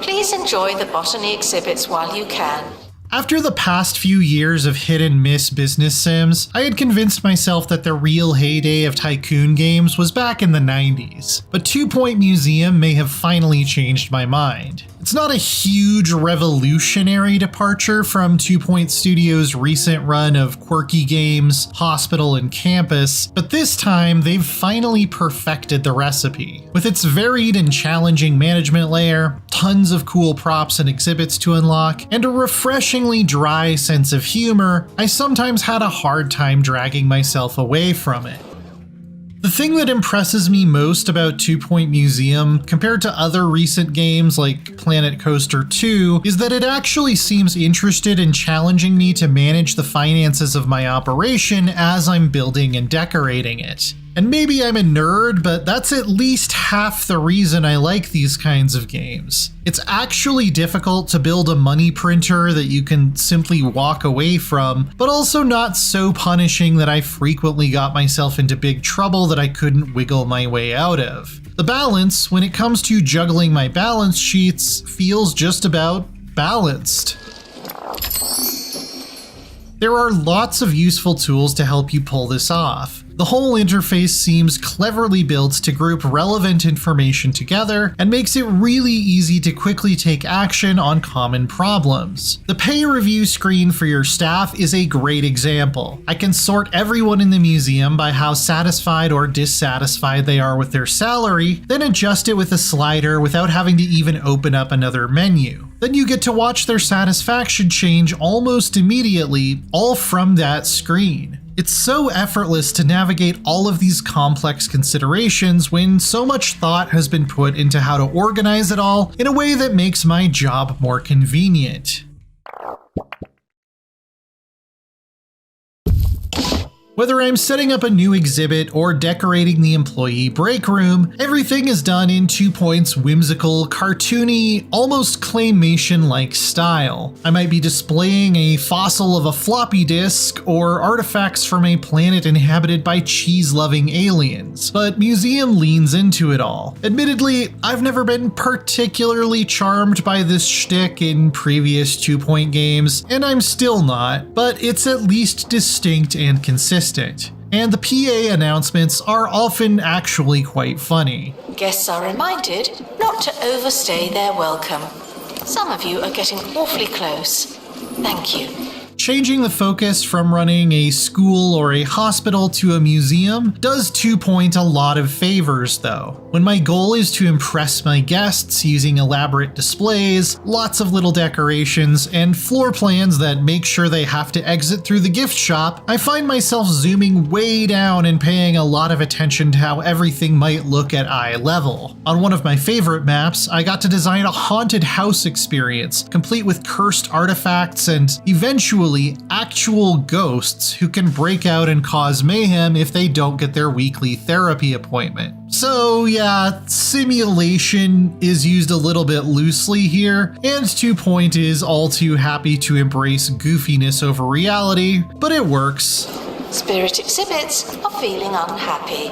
Please enjoy the botany exhibits while you can. After the past few years of hit and miss business sims, I had convinced myself that the real heyday of tycoon games was back in the 90s, but 2 Point Museum may have finally changed my mind. It's not a huge revolutionary departure from 2 Point Studios' recent run of quirky games, Hospital and Campus, but this time they've finally perfected the recipe. With its varied and challenging management layer, tons of cool props and exhibits to unlock, and a refreshingly dry sense of humor, I sometimes had a hard time dragging myself away from it. The thing that impresses me most about 2 Point Museum, compared to other recent games like Planet Coaster 2, is that it actually seems interested in challenging me to manage the finances of my operation as I'm building and decorating it. And maybe I'm a nerd, but that's at least half the reason I like these kinds of games. It's actually difficult to build a money printer that you can simply walk away from, but also not so punishing that I frequently got myself into big trouble that I couldn't wiggle my way out of. The balance, when it comes to juggling my balance sheets, feels just about balanced. There are lots of useful tools to help you pull this off. The whole interface seems cleverly built to group relevant information together and makes it really easy to quickly take action on common problems. The pay review screen for your staff is a great example. I can sort everyone in the museum by how satisfied or dissatisfied they are with their salary, then adjust it with a slider without having to even open up another menu. Then you get to watch their satisfaction change almost immediately, all from that screen. It's so effortless to navigate all of these complex considerations when so much thought has been put into how to organize it all in a way that makes my job more convenient. Whether I'm setting up a new exhibit or decorating the employee break room, everything is done in 2 Point's whimsical, cartoony, almost claymation-like style. I might be displaying a fossil of a floppy disk or artifacts from a planet inhabited by cheese-loving aliens, but Museum leans into it all. Admittedly, I've never been particularly charmed by this shtick in previous 2 Point games, and I'm still not, but it's at least distinct and consistent. And the PA announcements are often actually quite funny. Guests are reminded not to overstay their welcome. Some of you are getting awfully close. Thank you. Changing the focus from running a school or a hospital to a museum does 2 Point a lot of favors though. When my goal is to impress my guests using elaborate displays, lots of little decorations, and floor plans that make sure they have to exit through the gift shop, I find myself zooming way down and paying a lot of attention to how everything might look at eye level. On one of my favorite maps, I got to design a haunted house experience, complete with cursed artifacts and eventually actual ghosts who can break out and cause mayhem if they don't get their weekly therapy appointment. So yeah, simulation is used a little bit loosely here, and 2 Point is all too happy to embrace goofiness over reality, but it works. Spirit exhibits are feeling unhappy.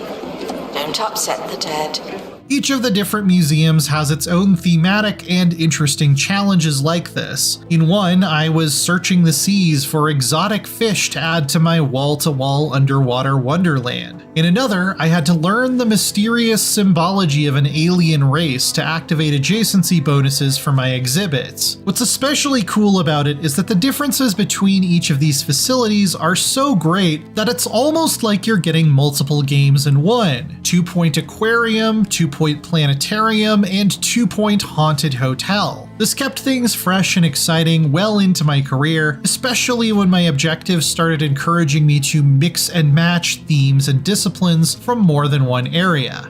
Don't upset the dead. Each of the different museums has its own thematic and interesting challenges like this. In one, I was searching the seas for exotic fish to add to my wall-to-wall underwater wonderland. In another, I had to learn the mysterious symbology of an alien race to activate adjacency bonuses for my exhibits. What's especially cool about it is that the differences between each of these facilities are so great that it's almost like you're getting multiple games in one. 2 Point Aquarium, 2 Point Planetarium, and 2 Point Haunted Hotel. This kept things fresh and exciting well into my career, especially when my objectives started encouraging me to mix and match themes and disciplines from more than one area.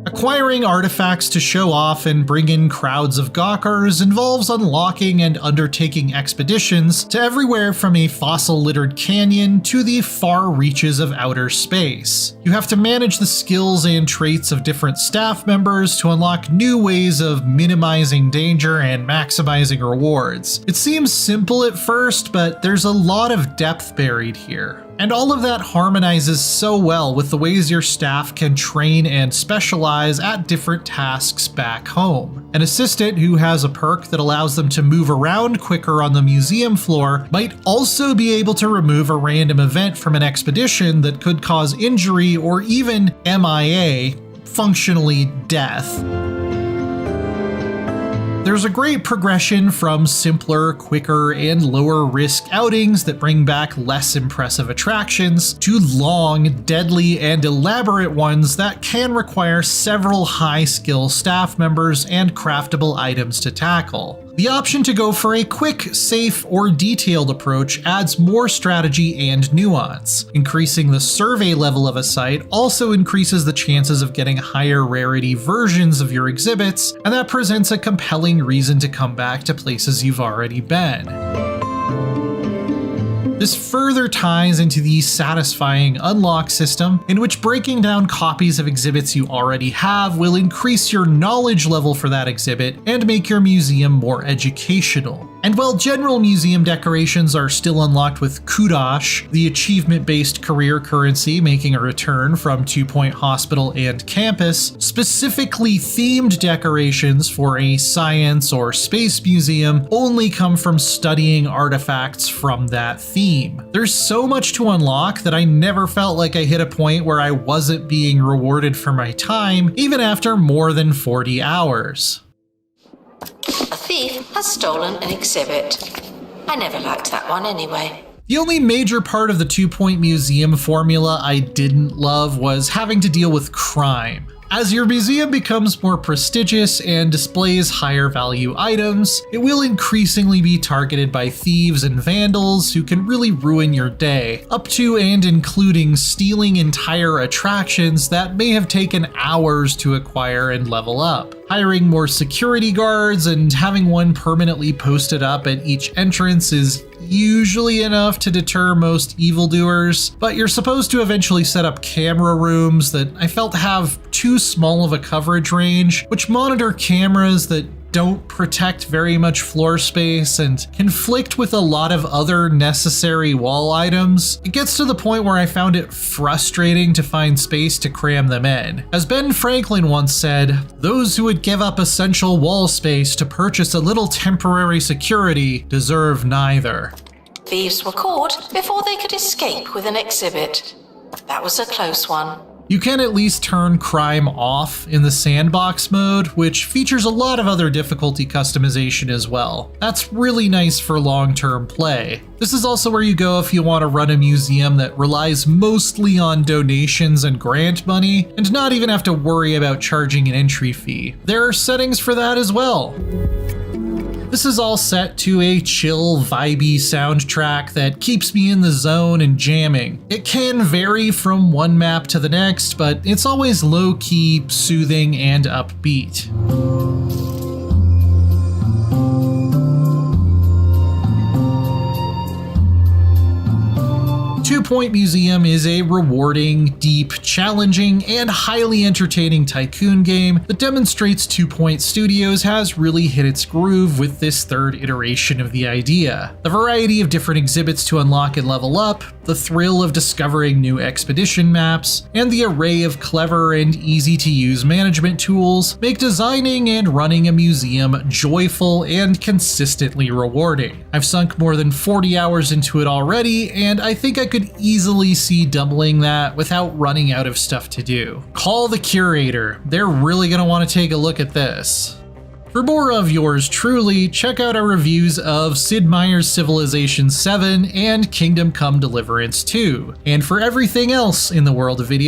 Acquiring artifacts to show off and bring in crowds of gawkers involves unlocking and undertaking expeditions to everywhere from a fossil-littered canyon to the far reaches of outer space. You have to manage the skills and traits of different staff members to unlock new ways of minimizing danger and maximizing rewards. It seems simple at first, but there's a lot of depth buried here. And all of that harmonizes so well with the ways your staff can train and specialize at different tasks back home. An assistant who has a perk that allows them to move around quicker on the museum floor might also be able to remove a random event from an expedition that could cause injury or even MIA, functionally death. There's a great progression from simpler, quicker, and lower risk outings that bring back less impressive attractions to long, deadly, and elaborate ones that can require several high-skill staff members and craftable items to tackle. The option to go for a quick, safe, or detailed approach adds more strategy and nuance. Increasing the survey level of a site also increases the chances of getting higher rarity versions of your exhibits, and that presents a compelling reason to come back to places you've already been. This further ties into the satisfying unlock system, in which breaking down copies of exhibits you already have will increase your knowledge level for that exhibit and make your museum more educational. And while general museum decorations are still unlocked with Kudosh, the achievement-based career currency making a return from 2 Point Hospital and Campus, specifically themed decorations for a science or space museum only come from studying artifacts from that theme. There's so much to unlock that I never felt like I hit a point where I wasn't being rewarded for my time, even after more than 40 hours. A thief has stolen an exhibit. I never liked that one anyway. The only major part of the 2 Point Museum formula I didn't love was having to deal with crime. As your museum becomes more prestigious and displays higher value items, it will increasingly be targeted by thieves and vandals who can really ruin your day, up to and including stealing entire attractions that may have taken hours to acquire and level up. Hiring more security guards and having one permanently posted up at each entrance is usually enough to deter most evildoers, but you're supposed to eventually set up camera rooms that I felt have too small of a coverage range, which monitor cameras that don't protect very much floor space and conflict with a lot of other necessary wall items. It gets to the point where I found it frustrating to find space to cram them in. As Ben Franklin once said, "Those who would give up essential wall space to purchase a little temporary security deserve neither." Thieves were caught before they could escape with an exhibit. That was a close one. You can at least turn crime off in the sandbox mode, which features a lot of other difficulty customization as well. That's really nice for long-term play. This is also where you go if you want to run a museum that relies mostly on donations and grant money, and not even have to worry about charging an entry fee. There are settings for that as well. This is all set to a chill, vibey soundtrack that keeps me in the zone and jamming. It can vary from one map to the next, but it's always low-key, soothing, and upbeat. 2 Point Museum is a rewarding, deep, challenging, and highly entertaining tycoon game that demonstrates 2 Point Studios has really hit its groove with this third iteration of the idea. The variety of different exhibits to unlock and level up, the thrill of discovering new expedition maps, and the array of clever and easy-to-use management tools make designing and running a museum joyful and consistently rewarding. I've sunk more than 40 hours into it already, and I think I could easily see doubling that without running out of stuff to do. Call the curator, they're really going to want to take a look at this. For more of yours truly, check out our reviews of Sid Meier's Civilization 7 and Kingdom Come Deliverance 2. And for everything else in the world of video